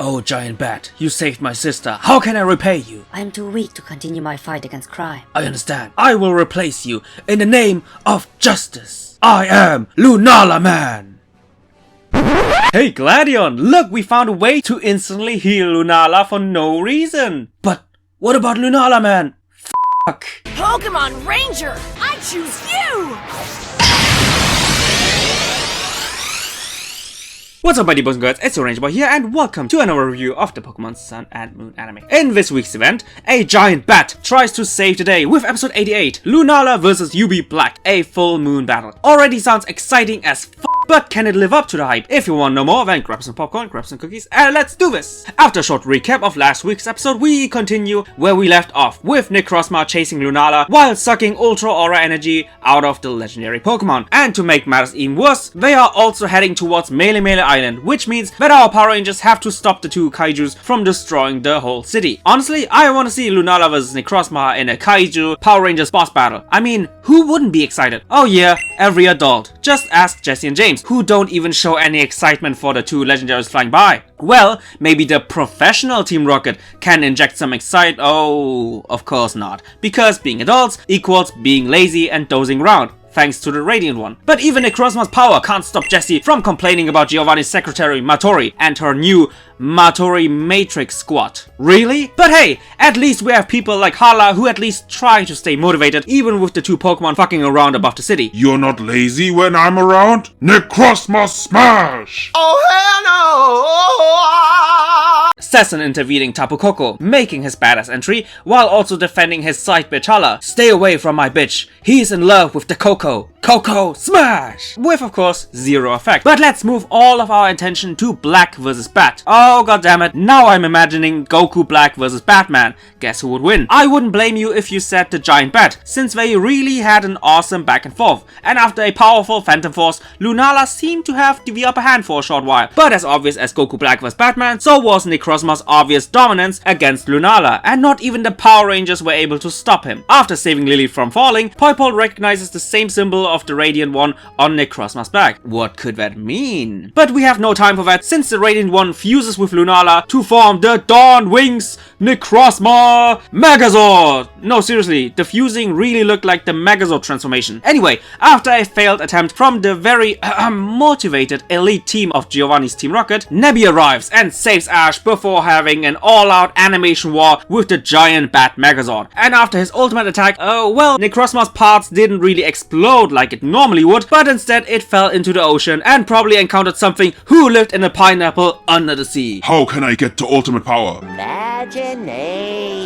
Oh, Giant Bat, you saved my sister. How can I repay you? I am too weak to continue my fight against crime. I understand. I will replace you in the name of justice. I am Lunala Man. Hey Gladion, look, we found a way to instantly heal Lunala for no reason. But what about Lunala Man? Fuck. Pokemon Ranger, I choose you! What's up, buddy boys and girls, it's your Ranger Boy here, and welcome to another review of the Pokemon Sun and Moon anime. In this week's event, a giant bat tries to save the day with episode 88, Lunala vs UB Black, a full moon battle. Already sounds exciting as f***, but can it live up to the hype? If you want to know more, then grab some popcorn, grab some cookies, and let's do this! After a short recap of last week's episode, we continue where we left off, with Necrozma chasing Lunala while sucking Ultra Aura energy out of the legendary Pokemon. And to make matters even worse, they are also heading towards Melemele Island, which means that our Power Rangers have to stop the two Kaijus from destroying the whole city. Honestly, I want to see Lunala vs Necrozma in a Kaiju Power Rangers boss battle. I mean, who wouldn't be excited? Oh yeah, every adult. Just ask Jesse and James, who don't even show any excitement for the two legendaries flying by. Well, maybe the professional Team Rocket can inject some excitement. Oh, of course not. Because being adults equals being lazy and dozing around. Thanks to the Radiant one. But even Necrozma's power can't stop Jessie from complaining about Giovanni's secretary Matori and her new Matori Matrix squad. Really? But hey, at least we have people like Hala who at least try to stay motivated even with the two Pokemon fucking around above the city. You're not lazy when I'm around? Necrozma smash! Oh hell no! Says an intervening Tapu Koko, making his badass entry while also defending his side bitch Hala. Stay away from my bitch. He's in love with the Koko. Koko smash! With of course zero effect. But let's move all of our attention to Black vs Bat. Oh goddammit, now I'm imagining Goku Black vs Batman. Guess who would win? I wouldn't blame you if you said the Giant Bat, since they really had an awesome back and forth. And after a powerful Phantom Force, Lunala seemed to have the upper hand for a short while. But as obvious as Goku Black vs Batman, so was Necrozma's obvious dominance against Lunala, and not even the Power Rangers were able to stop him. After saving Lily from falling, Poipole recognizes the same symbol of the Radiant one on Necrozma's back. What could that mean? But we have no time for that, since the Radiant one fuses with Lunala to form the Dawn Wings Necrozma Megazord. No, seriously, the fusing really looked like the Megazord Transformation. Anyway, after a failed attempt from the very motivated elite team of Giovanni's Team Rocket, Nebby arrives and saves Ash before having an all-out animation war with the giant Bat Megazord. And after his ultimate attack, well, Necrozma's parts didn't really explode like it normally would, but instead it fell into the ocean and probably encountered something who lived in a pineapple under the sea. How can I get to ultimate power? Imagination.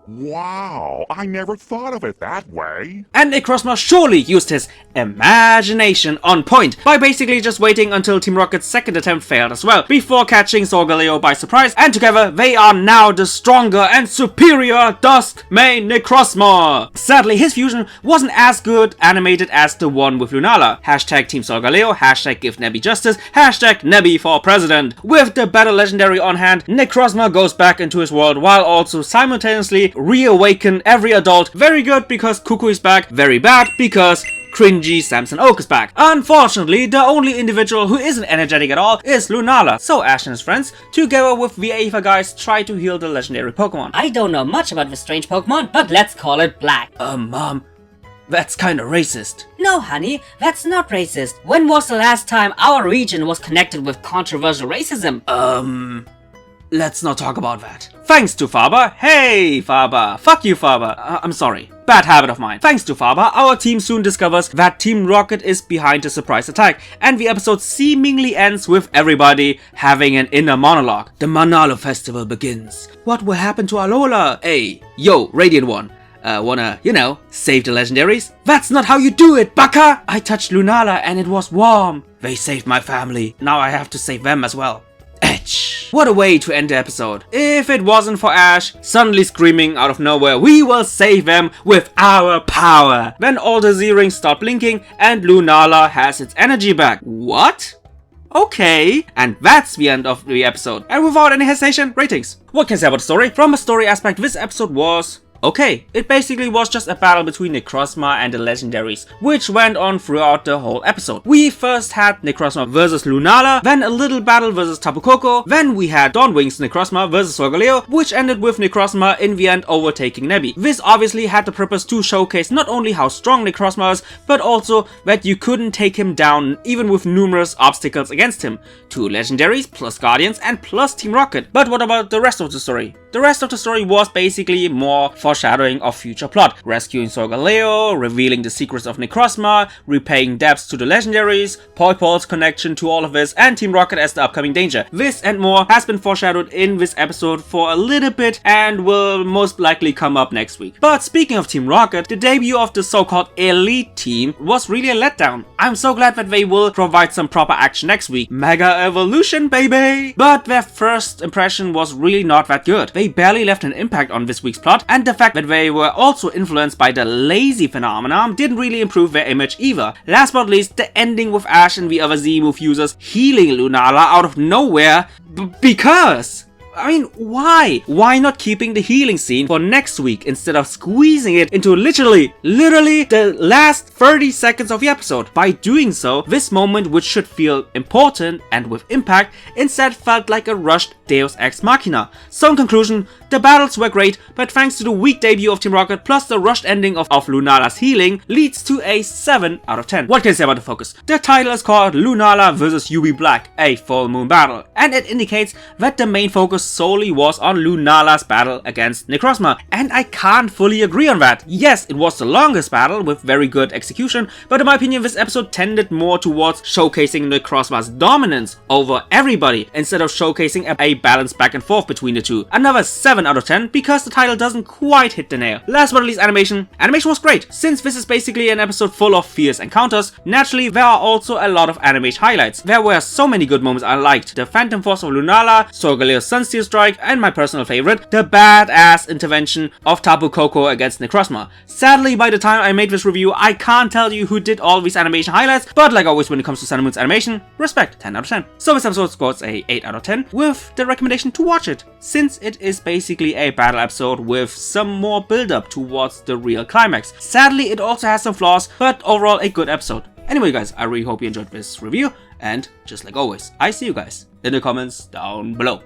Wow, I never thought of it that way. And Necrozma surely used his imagination on point by basically just waiting until Team Rocket's second attempt failed as well, before catching Solgaleo by surprise, and together they are now the stronger and superior Duskmane Necrozma. Sadly, his fusion wasn't as good animated as the one with Lunala. Hashtag Team Solgaleo, hashtag give Nebby justice, hashtag Nebby for president. With the battle legendary on hand, Necrozma goes back into his world while also simultaneously reawaken every adult. Very good because Cuckoo is back, very bad because cringy Samson Oak is back. Unfortunately, the only individual who isn't energetic at all is Lunala, so Ash and his friends, together with the Ava guys, try to heal the legendary Pokemon. I don't know much about this strange Pokemon, but let's call it Black. Mom, that's kinda racist. No, honey, that's not racist. When was the last time our region was connected with controversial racism? Let's not talk about that. Thanks to Faber. Hey, Faber. Fuck you, Faber. I'm sorry. Bad habit of mine. Thanks to Faber, our team soon discovers that Team Rocket is behind the surprise attack, and the episode seemingly ends with everybody having an inner monologue. The Manalo Festival begins. What will happen to Alola? Hey, yo, Radiant One. Wanna, save the legendaries? That's not how you do it, baka! I touched Lunala and it was warm. They saved my family. Now I have to save them as well. Etch. What a way to end the episode. If it wasn't for Ash suddenly screaming out of nowhere, we will save them with our power. Then all the Z-rings start blinking and Lunala has its energy back. What? Okay, and that's the end of the episode. And without any hesitation, ratings. What can I say about the story? From a story aspect, this episode was Okay, it basically was just a battle between Necrozma and the legendaries, which went on throughout the whole episode. We first had Necrozma versus Lunala, then a little battle versus Tapu Koko, then we had Dawnwing's Necrozma versus Solgaleo, which ended with Necrozma in the end overtaking Nebby. This obviously had the purpose to showcase not only how strong Necrozma is, but also that you couldn't take him down even with numerous obstacles against him. 2 legendaries, plus Guardians, and plus Team Rocket. But what about the rest of the story? The rest of the story was basically more foreshadowing of future plot, rescuing Solgaleo, revealing the secrets of Necrozma, repaying debts to the legendaries, Paul's connection to all of this, and Team Rocket as the upcoming danger. This and more has been foreshadowed in this episode for a little bit and will most likely come up next week. But speaking of Team Rocket, the debut of the so-called elite team was really a letdown. I'm so glad that they will provide some proper action next week. Mega evolution, baby! But their first impression was really not that good. They barely left an impact on this week's plot, and the fact that they were also influenced by the lazy phenomenon didn't really improve their image either. Last but not least, the ending with Ash and the other Z-move users healing Lunala out of nowhere because... I mean, why? Why not keeping the healing scene for next week instead of squeezing it into literally the last 30 seconds of the episode? By doing so, this moment, which should feel important and with impact, instead felt like a rushed Deus Ex Machina. So in conclusion, the battles were great, but thanks to the weak debut of Team Rocket plus the rushed ending of Lunala's healing, leads to a 7 out of 10. What can I say about the focus? The title is called Lunala vs UB Black, a full moon battle, and it indicates that the main focus solely was on Lunala's battle against Necrozma, and I can't fully agree on that. Yes, it was the longest battle with very good execution, but in my opinion this episode tended more towards showcasing Necrozma's dominance over everybody instead of showcasing a balance back and forth between the two. Another 7 out of 10 because the title doesn't quite hit the nail. Last but not least, animation. Animation was great. Since this is basically an episode full of fierce encounters, naturally there are also a lot of animation highlights. There were so many good moments I liked. The Phantom Force of Lunala, Solgaleo's Sunsteel Strike, and my personal favorite, the badass intervention of Tapu Koko against Necrozma. Sadly, by the time I made this review, I can't tell you who did all these animation highlights, but like always when it comes to Sun and Moon's animation, respect, 10 out of 10. So this episode scores a 8 out of 10 with the recommendation to watch it, since it is basically a battle episode with some more build-up towards the real climax. Sadly, it also has some flaws, but overall a good episode. Anyway guys, I really hope you enjoyed this review, and just like always, I see you guys in the comments down below.